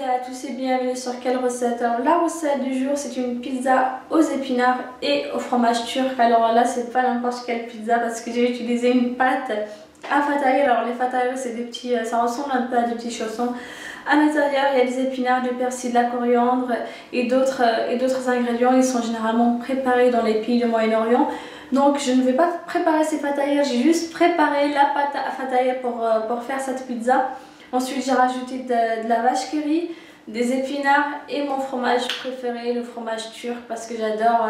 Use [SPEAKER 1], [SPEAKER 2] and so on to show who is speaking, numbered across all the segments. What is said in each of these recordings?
[SPEAKER 1] à tous et bienvenue sur Quelle recette. Alors la recette du jour, c'est une pizza aux épinards et au fromage turc. Alors là, c'est pas n'importe quelle pizza parce que j'ai utilisé une pâte à fataï. Alors les fataï, c'est des petits, ça ressemble un peu à des petits chaussons. À l'intérieur, il y a des épinards, du persil, de la coriandre et d'autres ingrédients. Ils sont généralement préparés dans les pays du Moyen-Orient. Donc je ne vais pas préparer ces fataïs, j'ai juste préparé la pâte à fataï pour faire cette pizza. Ensuite j'ai rajouté de la vache qui rit, des épinards et mon fromage préféré, le fromage turc, parce que j'adore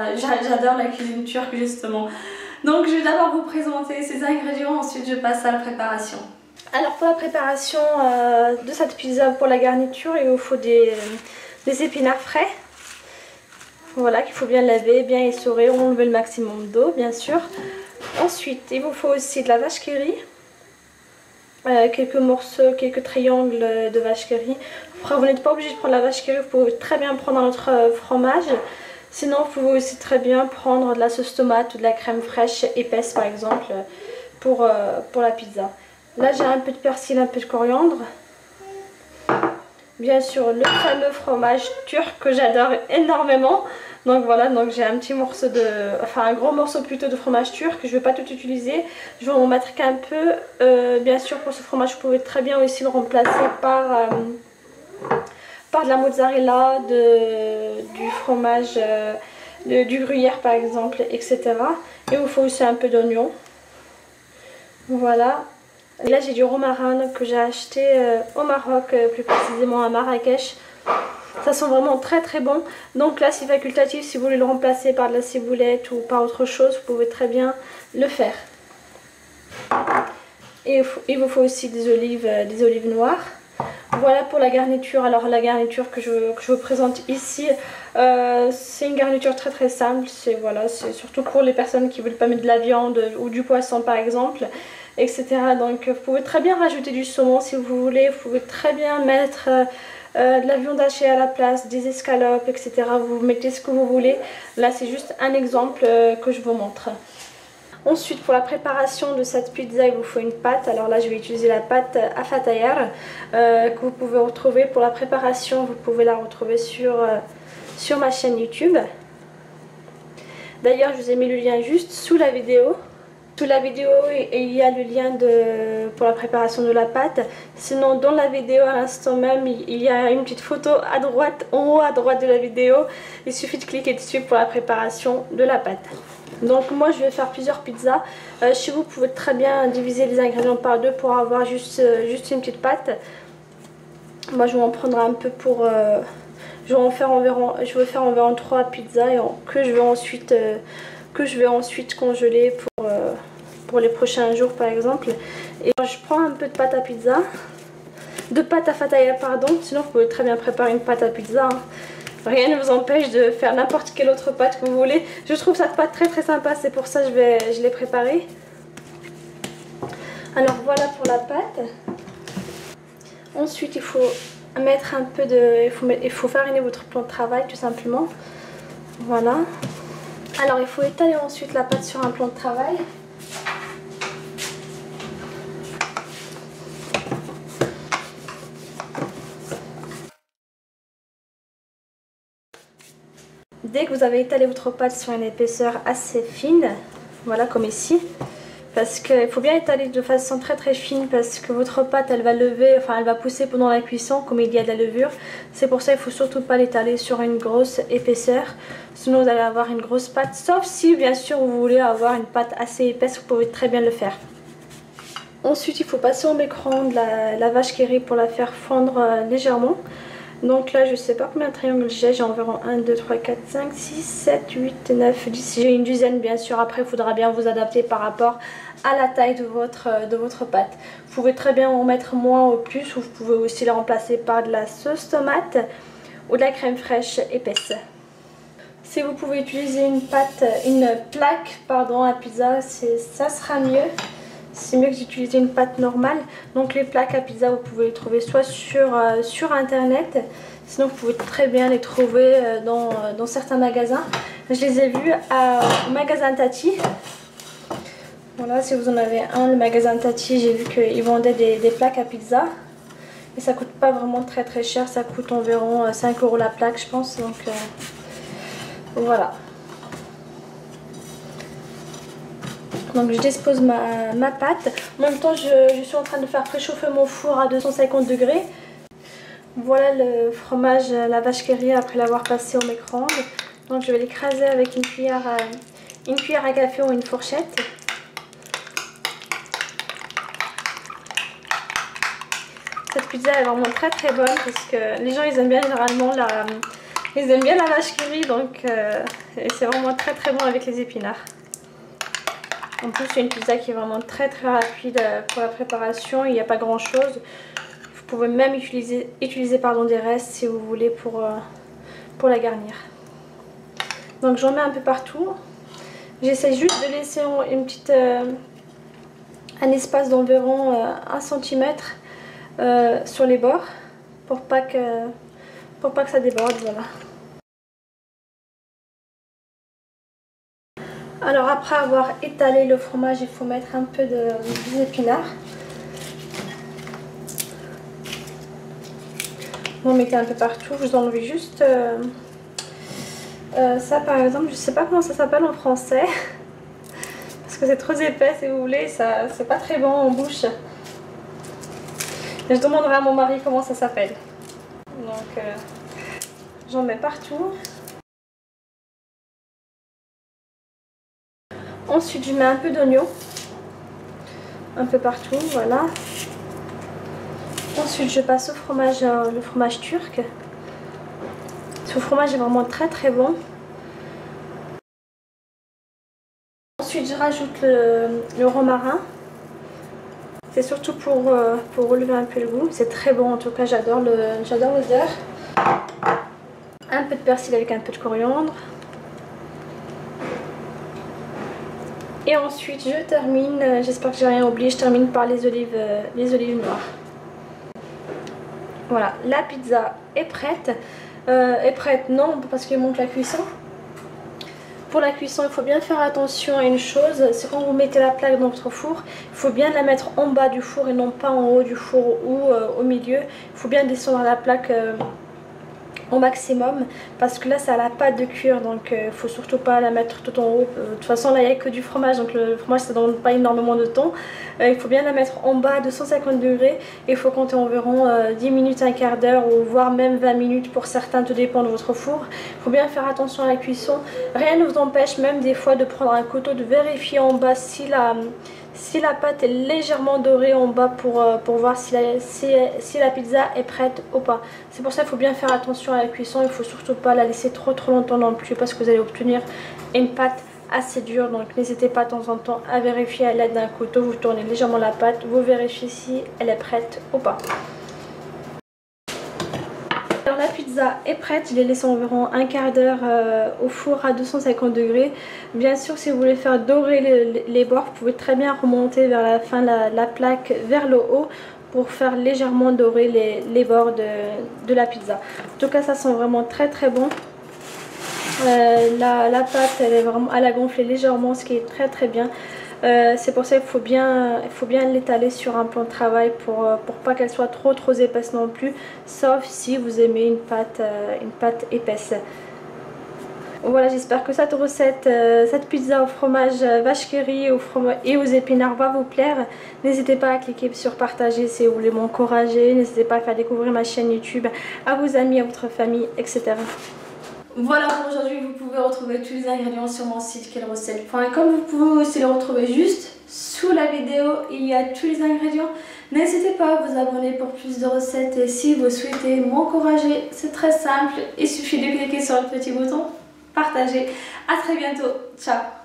[SPEAKER 1] la cuisine turque justement. Donc je vais d'abord vous présenter ces ingrédients, ensuite je passe à la préparation. Alors pour la préparation de cette pizza, pour la garniture, il vous faut des épinards frais. Voilà, qu'il faut bien laver, bien essorer, enlever le maximum d'eau bien sûr. Ensuite il vous faut aussi de la vache qui rit. Quelques morceaux, quelques triangles de vache qui rit. Après, vous n'êtes pas obligé de prendre la vache qui rit, vous pouvez très bien prendre notre fromage. Sinon, vous pouvez aussi très bien prendre de la sauce tomate ou de la crème fraîche épaisse par exemple pour la pizza. Là, j'ai un peu de persil, un peu de coriandre. Bien sûr, le fameux fromage turc que j'adore énormément. Donc voilà, donc j'ai un petit morceau un gros morceau plutôt de fromage turc. Je ne vais pas tout utiliser, je vais en mettre qu'un peu. Bien sûr, pour ce fromage, vous pouvez très bien aussi le remplacer par de la mozzarella, du fromage, du gruyère par exemple, etc. Et il vous faut aussi un peu d'oignon. Voilà. Et là, j'ai du romarin que j'ai acheté au Maroc, plus précisément à Marrakech. Ça sent vraiment très très bon. Donc là c'est facultatif, si vous voulez le remplacer par de la ciboulette ou par autre chose, vous pouvez très bien le faire. Et il vous faut aussi des olives noires. Voilà pour la garniture. Alors la garniture que je vous présente ici, c'est une garniture très très simple. C'est surtout pour les personnes qui ne veulent pas mettre de la viande ou du poisson par exemple, etc. Donc vous pouvez très bien rajouter du saumon si vous voulez. Vous pouvez très bien mettre de la viande hachée à la place, des escalopes, etc. Vous mettez ce que vous voulez. Là c'est juste un exemple que je vous montre. Ensuite, pour la préparation de cette pizza, il vous faut une pâte. Alors là je vais utiliser la pâte à fataï que vous pouvez retrouver. Pour la préparation, vous pouvez la retrouver sur ma chaîne YouTube. D'ailleurs je vous ai mis le lien juste sous la vidéo. Sous la vidéo, il y a le lien pour la préparation de la pâte. Sinon, dans la vidéo, à l'instant même, il y a une petite photo à droite, en haut à droite de la vidéo. Il suffit de cliquer dessus pour la préparation de la pâte. Donc moi, je vais faire plusieurs pizzas. Chez vous, vous pouvez très bien diviser les ingrédients par deux pour avoir juste une petite pâte. Moi, je vais en prendre un peu pour... je vais faire environ 3 pizzas que je vais ensuite congeler pour les prochains jours par exemple. Et je prends un peu de pâte à pizza, de pâte à fataï pardon, sinon vous pouvez très bien préparer une pâte à pizza. Rien ne vous empêche de faire n'importe quelle autre pâte que vous voulez. Je trouve cette pâte très très sympa, c'est pour ça que je l'ai préparée. Alors voilà pour la pâte. Ensuite il faut mettre un peu il faut fariner votre plan de travail tout simplement. Voilà. Alors il faut étaler ensuite la pâte sur un plan de travail. Dès que vous avez étalé votre pâte sur une épaisseur assez fine, voilà comme ici, parce qu'il faut bien étaler de façon très très fine parce que votre pâte elle va elle va pousser pendant la cuisson comme il y a de la levure. C'est pour ça qu'il ne faut surtout pas l'étaler sur une grosse épaisseur, sinon vous allez avoir une grosse pâte, sauf si bien sûr vous voulez avoir une pâte assez épaisse, vous pouvez très bien le faire. Ensuite il faut passer au micro-ondes la vache qui rit pour la faire fondre légèrement. Donc là je sais pas combien de triangles j'ai environ 1, 2, 3, 4, 5, 6, 7, 8, 9, 10, j'ai une dizaine bien sûr. Après il faudra bien vous adapter par rapport à la taille de votre pâte. Vous pouvez très bien en mettre moins ou plus, ou vous pouvez aussi la remplacer par de la sauce tomate ou de la crème fraîche épaisse. Si vous pouvez utiliser une plaque à pizza, ça sera mieux. C'est mieux que d'utiliser une pâte normale. Donc les plaques à pizza, vous pouvez les trouver soit sur internet, sinon vous pouvez très bien les trouver dans certains magasins. Je les ai vus au magasin Tati. Voilà, si vous en avez un, le magasin Tati, j'ai vu qu'ils vendaient des plaques à pizza. Et ça coûte pas vraiment très cher, ça coûte environ 5 € la plaque je pense. Donc voilà. Donc je dispose ma pâte. En même temps je suis en train de faire préchauffer mon four à 250 degrés. Voilà le fromage, la vache qui rit après l'avoir passé au micro-ondes. Donc je vais l'écraser avec une cuillère à café ou une fourchette. Cette pizza est vraiment très bonne parce que les gens ils aiment bien généralement ils aiment bien la vache qui rit, donc c'est vraiment très bon avec les épinards. En plus c'est une pizza qui est vraiment très rapide pour la préparation, il n'y a pas grand chose. Vous pouvez même utiliser des restes si vous voulez pour la garnir. Donc j'en mets un peu partout. J'essaie juste de laisser un espace d'environ 1 cm sur les bords pour pas que ça déborde. Voilà. Alors après avoir étalé le fromage, il faut mettre un peu des épinards. Vous en mettez un peu partout, vous enlevez juste ça par exemple, je sais pas comment ça s'appelle en français parce que c'est trop épais si vous voulez, ça c'est pas très bon en bouche. Je demanderai à mon mari comment ça s'appelle. Donc j'en mets partout. Ensuite je mets un peu d'oignon. Un peu partout, voilà. Ensuite je passe au fromage, le fromage turc. Ce fromage est vraiment très bon. Ensuite je rajoute le romarin. C'est surtout pour relever un peu le goût. C'est très bon en tout cas, j'adore l'odeur. Un peu de persil avec un peu de coriandre. Et ensuite je termine, j'espère que j'ai rien oublié, je termine par les olives noires. Voilà, la pizza est prête. Non, parce qu'il manque la cuisson. Pour la cuisson, il faut bien faire attention à une chose, c'est quand vous mettez la plaque dans votre four, il faut bien la mettre en bas du four et non pas en haut du four ou au milieu. Il faut bien descendre la plaque au maximum parce que là ça a la pâte de cuire, donc il faut surtout pas la mettre tout en haut. De toute façon là il n'y a que du fromage, donc le fromage ça ne demande pas énormément de temps. Il faut bien la mettre en bas de 150 degrés et il faut compter environ 10 minutes, un quart d'heure ou voire même 20 minutes pour certains, tout dépend de votre four. Il faut bien faire attention à la cuisson. Rien ne vous empêche même des fois de prendre un couteau, de vérifier en bas si la pâte est légèrement dorée en bas pour voir si la pizza est prête ou pas. C'est pour ça qu'il faut bien faire attention à la cuisson. Il ne faut surtout pas la laisser trop longtemps non plus parce que vous allez obtenir une pâte assez dure. Donc n'hésitez pas de temps en temps à vérifier à l'aide d'un couteau. Vous tournez légèrement la pâte, vous vérifiez si elle est prête ou pas. Alors la pizza est prête, je l'ai laissée environ un quart d'heure au four à 250 degrés. Bien sûr si vous voulez faire dorer les bords, vous pouvez très bien remonter vers la fin la plaque vers le haut pour faire légèrement dorer les bords de la pizza. En tout cas ça sent vraiment très bon. La pâte elle a gonflé légèrement, ce qui est très bien. C'est pour ça qu'il faut bien l'étaler sur un plan de travail pour pas qu'elle soit trop épaisse non plus, sauf si vous aimez une pâte épaisse. Voilà, j'espère que cette recette, cette pizza au fromage vache qui rit et aux épinards va vous plaire. N'hésitez pas à cliquer sur partager si vous voulez m'encourager. N'hésitez pas à faire découvrir ma chaîne YouTube à vos amis, à votre famille, etc. Voilà pour aujourd'hui, vous pouvez retrouver tous les ingrédients sur mon site quellecette.com. Vous pouvez aussi les retrouver juste sous la vidéo, il y a tous les ingrédients. N'hésitez pas à vous abonner pour plus de recettes et si vous souhaitez m'encourager, c'est très simple, il suffit de cliquer sur le petit bouton partager. À très bientôt, ciao.